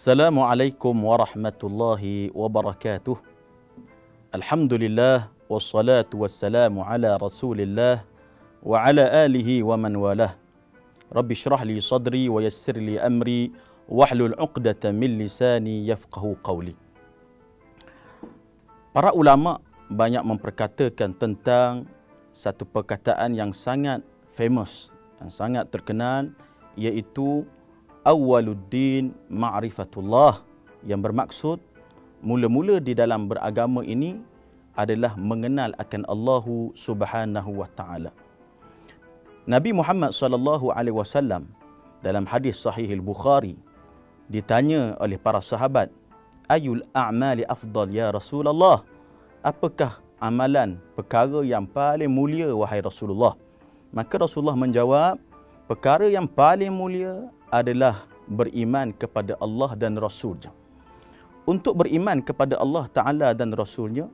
Assalamualaikum warahmatullahi wabarakatuh. Alhamdulillah wassalatu wassalamu ala Rasulillah wa ala alihi wa man walah. Rabbi shrah li sadri wa yassir li amri wahlul 'uqdatam min lisani yafqahu qawli. Para ulama banyak memperkatakan tentang satu perkataan yang sangat famous, yang sangat terkenal, iaitu awwaluddin ma'rifatullah, yang bermaksud mula-mula di dalam beragama ini adalah mengenal akan Allahu Subhanahu wa taala. Nabi Muhammad sallallahu alaihi wasallam dalam hadis sahih al-Bukhari ditanya oleh para sahabat, ayul a'mali afdal ya Rasulullah? Apakah amalan perkara yang paling mulia wahai Rasulullah? Maka Rasulullah menjawab, perkara yang paling mulia adalah beriman kepada Allah dan Rasul-Nya. Untuk beriman kepada Allah Ta'ala dan Rasul-Nya,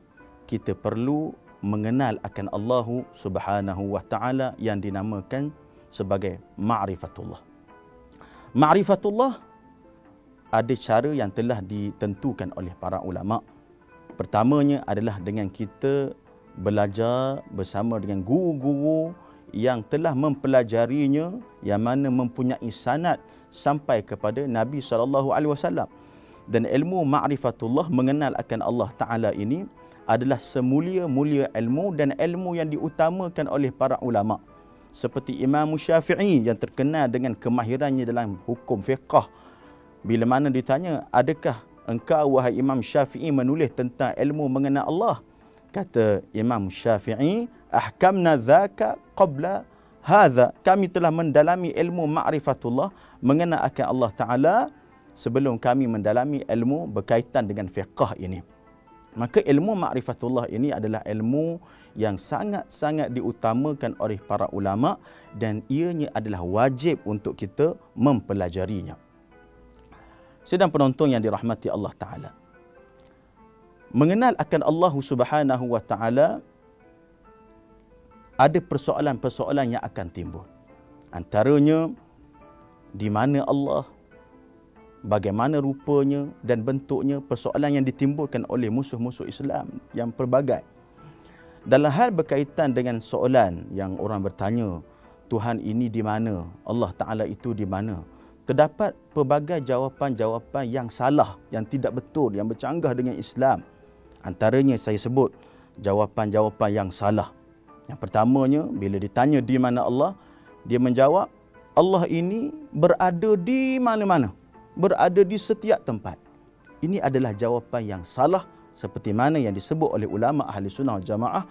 kita perlu mengenal akan Allah Subhanahu wa Ta'ala yang dinamakan sebagai ma'rifatullah. Ma'rifatullah ada cara yang telah ditentukan oleh para ulama. Pertamanya adalah dengan kita belajar bersama dengan guru-guru yang telah mempelajarinya, yang mana mempunyai sanad sampai kepada Nabi SAW. Dan ilmu ma'rifatullah, mengenal akan Allah Ta'ala ini adalah semulia-mulia ilmu dan ilmu yang diutamakan oleh para ulama. Seperti Imam Syafi'i yang terkenal dengan kemahirannya dalam hukum fiqh. Bila mana ditanya, adakah engkau wahai Imam Syafi'i menulis tentang ilmu mengenal Allah? Kata Imam Syafi'i, ahkamna dzaka qabla hadza. Kami telah mendalami ilmu ma'rifatullah, mengenal akan Allah Ta'ala, sebelum kami mendalami ilmu berkaitan dengan fiqh ini. Maka ilmu ma'rifatullah ini adalah ilmu yang sangat-sangat diutamakan oleh para ulama dan ianya adalah wajib untuk kita mempelajarinya. Sedang penonton yang dirahmati Allah Ta'ala, mengenal akan Allah Subhanahu wa Ta'ala, ada persoalan-persoalan yang akan timbul. Antaranya, di mana Allah, bagaimana rupanya dan bentuknya, persoalan yang ditimbulkan oleh musuh-musuh Islam yang pelbagai. Dalam hal berkaitan dengan soalan yang orang bertanya, Tuhan ini di mana? Allah Ta'ala itu di mana? Terdapat pelbagai jawapan-jawapan yang salah, yang tidak betul, yang bercanggah dengan Islam. Antaranya saya sebut jawapan-jawapan yang salah. Yang pertamanya, bila ditanya di mana Allah, dia menjawab, Allah ini berada di mana-mana, berada di setiap tempat. Ini adalah jawapan yang salah, seperti mana yang disebut oleh ulama ahli sunnah jamaah,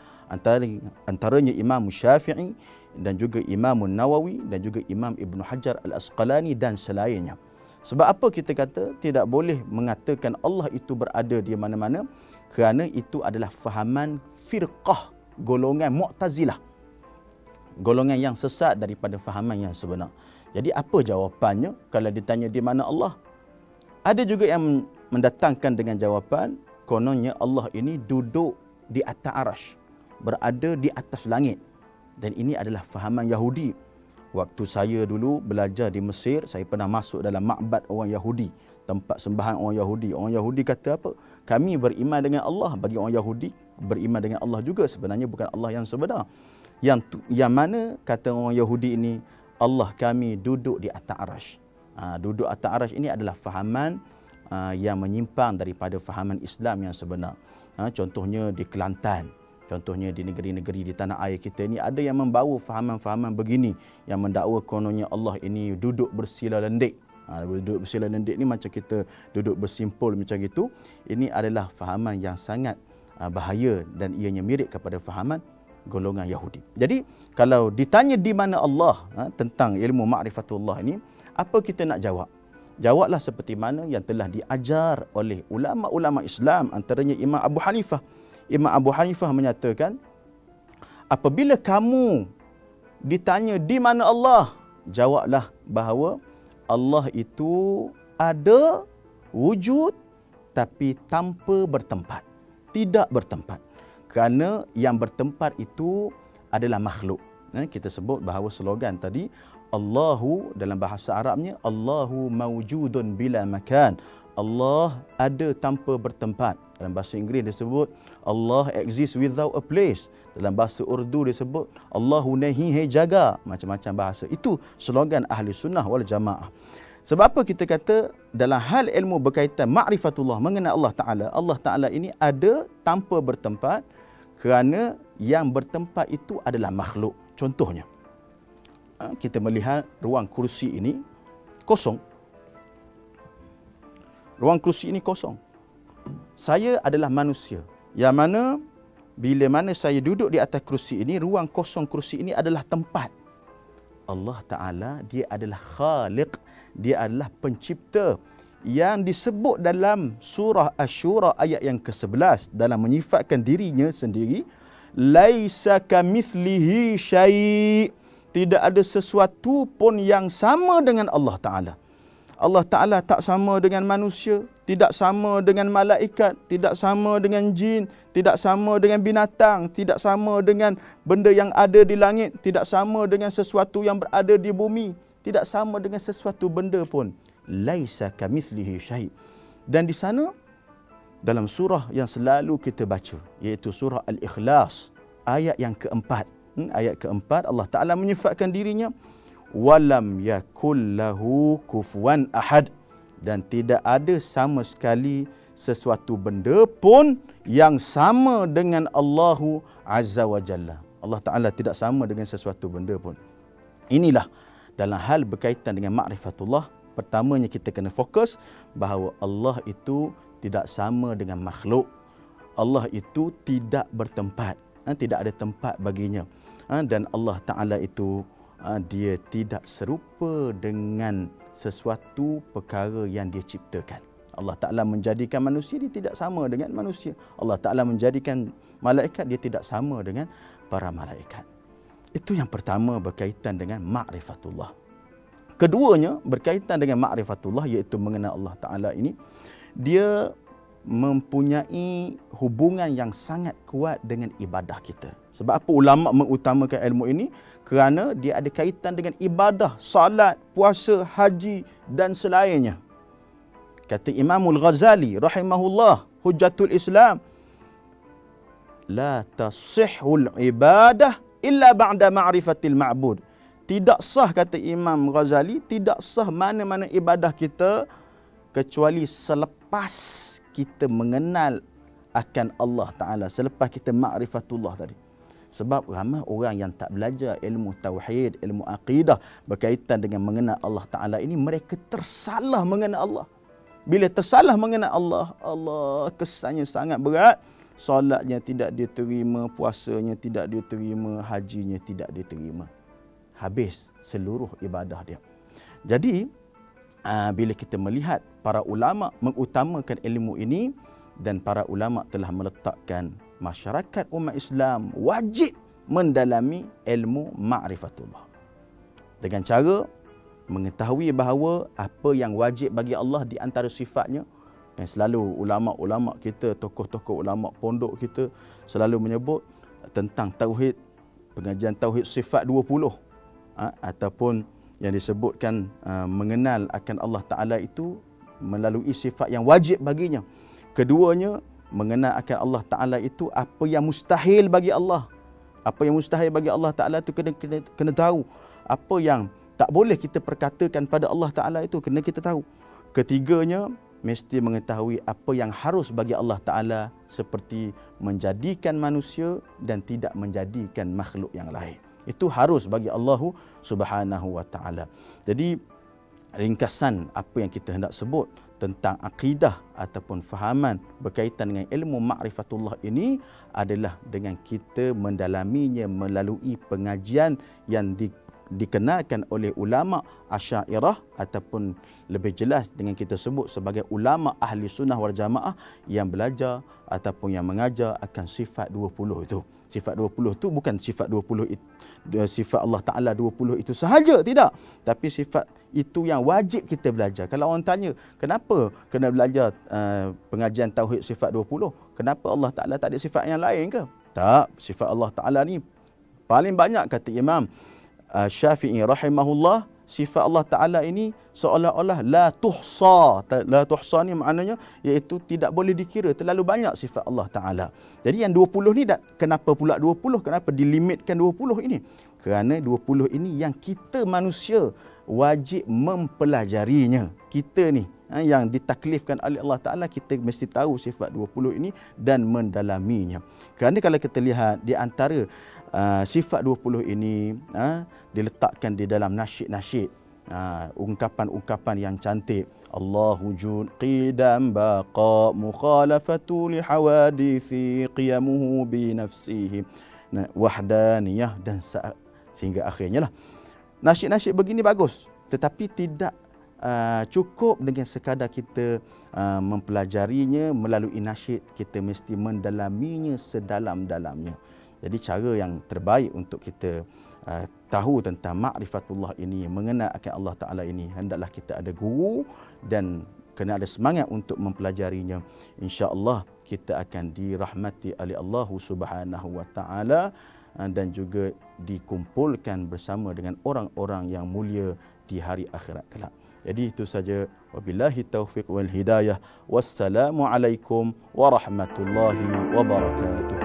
antaranya Imam Syafi'i dan juga Imam Nawawi dan juga Imam Ibn Hajar Al-Asqalani dan selainnya. Sebab apa kita kata tidak boleh mengatakan Allah itu berada di mana-mana? Kerana itu adalah fahaman firqah, golongan Mu'tazilah, golongan yang sesat daripada fahaman yang sebenar. Jadi apa jawapannya kalau ditanya di mana Allah? Ada juga yang mendatangkan dengan jawapan, kononnya Allah ini duduk di atas arasy, berada di atas langit. Dan ini adalah fahaman Yahudi. Waktu saya dulu belajar di Mesir, saya pernah masuk dalam makbad orang Yahudi, tempat sembahyang orang Yahudi. Orang Yahudi kata apa? Kami beriman dengan Allah. Bagi orang Yahudi, beriman dengan Allah juga sebenarnya bukan Allah yang sebenar. Yang mana kata orang Yahudi ini, Allah kami duduk di atas arasy. Duduk atas arasy ini adalah fahaman yang menyimpang daripada fahaman Islam yang sebenar. Contohnya di Kelantan, contohnya di negeri-negeri di tanah air kita ini, ada yang membawa fahaman-fahaman begini, yang mendakwa kononnya Allah ini duduk bersila lendik. Duduk bersila lendik ni macam kita duduk bersimpul macam itu. Ini adalah fahaman yang sangat bahaya dan ianya mirip kepada fahaman golongan Yahudi. Jadi kalau ditanya di mana Allah, tentang ilmu ma'rifatullah ini, apa kita nak jawab? Jawablah seperti mana yang telah diajar oleh ulama-ulama Islam, antaranya Imam Abu Hanifah. Imam Abu Hanifah menyatakan, apabila kamu ditanya di mana Allah, jawablah bahawa Allah itu ada wujud tapi tanpa bertempat, tidak bertempat. Kerana yang bertempat itu adalah makhluk. Kita sebut bahawa slogan tadi, Allahu dalam bahasa Arabnya, Allahu mawjudun bila makan. Allah ada tanpa bertempat. Dalam bahasa Inggeris disebut Allah exists without a place. Dalam bahasa Urdu disebut Allahu nahi jaga. Macam-macam bahasa. Itu slogan ahli sunnah wal jamaah. Sebab apa kita kata dalam hal ilmu berkaitan ma'rifatullah, mengenal Allah Ta'ala ini ada tanpa bertempat, kerana yang bertempat itu adalah makhluk. Contohnya, kita melihat ruang kursi ini kosong. Ruang kursi ini kosong. Saya adalah manusia, yang mana bila mana saya duduk di atas kursi ini, ruang kosong kursi ini adalah tempat. Allah Ta'ala, dia adalah khaliq, dia adalah pencipta, yang disebut dalam surah Asy-Syura ayat yang ke-11 dalam menyifatkan dirinya sendiri, laisa kamitslihi syai', tidak ada sesuatu pun yang sama dengan Allah Ta'ala. Allah Ta'ala tak sama dengan manusia, tidak sama dengan malaikat, tidak sama dengan jin, tidak sama dengan binatang, tidak sama dengan benda yang ada di langit, tidak sama dengan sesuatu yang berada di bumi, tidak sama dengan sesuatu benda pun. Laisa kamitslihi syai'. Dan di sana dalam surah yang selalu kita baca, iaitu surah Al-Ikhlas, ayat yang keempat. Ayat keempat, Allah Ta'ala menyifatkan dirinya, walam yakul lahu kufuwan ahad, dan tidak ada sama sekali sesuatu benda pun yang sama dengan Allahu Azza wa Jalla. Allah Ta'ala tidak sama dengan sesuatu benda pun. Inilah dalam hal berkaitan dengan ma'rifatullah, pertamanya kita kena fokus bahawa Allah itu tidak sama dengan makhluk. Allah itu tidak bertempat, tidak ada tempat baginya. Dan Allah Ta'ala itu dia tidak serupa dengan sesuatu perkara yang dia ciptakan. Allah Ta'ala menjadikan manusia, dia tidak sama dengan manusia. Allah Ta'ala menjadikan malaikat, dia tidak sama dengan para malaikat. Itu yang pertama berkaitan dengan ma'rifatullah. Keduanya berkaitan dengan ma'rifatullah, iaitu mengenal Allah Ta'ala ini, dia mempunyai hubungan yang sangat kuat dengan ibadah kita. Sebab apa ulama mengutamakan ilmu ini? Kerana dia ada kaitan dengan ibadah, salat, puasa, haji dan selainnya. Kata Imamul Ghazali rahimahullah, Hujjatul Islam, la tasihhul ibadah illa ba'da ma'rifatil ma'bud. Tidak sah, kata Imam Ghazali, tidak sah mana-mana ibadah kita kecuali selepas kita mengenal akan Allah Ta'ala, selepas kita ma'rifatullah tadi. Sebab ramai orang yang tak belajar ilmu tauhid, ilmu akidah berkaitan dengan mengenal Allah Ta'ala ini, mereka tersalah mengenal Allah. Bila tersalah mengenal Allah, Allah kesannya sangat berat. Solatnya tidak diterima, puasanya tidak diterima, hajinya tidak diterima. Habis seluruh ibadah dia. Jadi, bila kita melihat para ulama mengutamakan ilmu ini, dan para ulama telah meletakkan masyarakat umat Islam wajib mendalami ilmu ma'rifatullah dengan cara mengetahui bahawa apa yang wajib bagi Allah di antara sifatnya, yang selalu ulama-ulama kita, tokoh-tokoh ulama pondok kita selalu menyebut tentang tauhid, pengajian tauhid sifat 20, ataupun yang disebutkan mengenal akan Allah Ta'ala itu melalui sifat yang wajib baginya. Keduanya, mengenal akan Allah Ta'ala itu apa yang mustahil bagi Allah. Apa yang mustahil bagi Allah Ta'ala itu kena tahu. Apa yang tak boleh kita perkatakan pada Allah Ta'ala itu kena kita tahu. Ketiganya, mesti mengetahui apa yang harus bagi Allah Ta'ala, seperti menjadikan manusia dan tidak menjadikan makhluk yang lain. Itu harus bagi Allah Subhanahu wa Ta'ala. Jadi, ringkasan apa yang kita hendak sebut tentang akidah ataupun fahaman berkaitan dengan ilmu ma'rifatullah ini adalah dengan kita mendalaminya melalui pengajian yang dikenalkan oleh ulama Asy'ariyah, ataupun lebih jelas dengan kita sebut sebagai ulama ahli sunnah wal jamaah yang belajar ataupun yang mengajar akan sifat 20 itu. Sifat 20 itu bukan sifat 20 itu, sifat Allah Ta'ala 20 itu sahaja, tidak. Tapi sifat itu yang wajib kita belajar. Kalau orang tanya, kenapa kena belajar pengajian tauhid sifat 20? Kenapa Allah Ta'ala tak ada sifat yang lain ke? Tak, sifat Allah Ta'ala ni paling banyak, kata Imam Syafi'i rahimahullah, sifat Allah Ta'ala ini seolah-olah la tuhsa. La tuhsa ni maknanya iaitu tidak boleh dikira, terlalu banyak sifat Allah Ta'ala. Jadi yang 20 ni kenapa pula 20? Kenapa dilimitkan 20 ini? Kerana 20 ini yang kita manusia wajib mempelajarinya. Kita ni yang ditaklifkan oleh Allah Ta'ala, kita mesti tahu sifat 20 ini dan mendalaminya. Kerana kalau kita lihat di antara sifat 20 ini diletakkan di dalam nasyid-nasyid, ungkapan-ungkapan yang cantik. Allahu jud qidam baqa mukhalafatu li hawadithi qiyamuhu bi nafsihi wahdaniyah dan sehingga akhirnya lah. Nasyid-nasyid begini bagus, tetapi tidak cukup dengan sekadar kita mempelajarinya melalui nasyid. Kita mesti mendalaminya sedalam-dalamnya. Jadi cara yang terbaik untuk kita tahu tentang ma'rifatullah ini, mengenal akan Allah Ta'ala ini, hendaklah kita ada guru dan kena ada semangat untuk mempelajarinya. InsyaAllah kita akan dirahmati oleh Allah Subhanahu Wa Ta'ala dan juga dikumpulkan bersama dengan orang-orang yang mulia di hari akhirat kelak. Jadi itu saja. Wabillahi taufiq wal hidayah. Wassalamualaikum warahmatullahi wabarakatuh.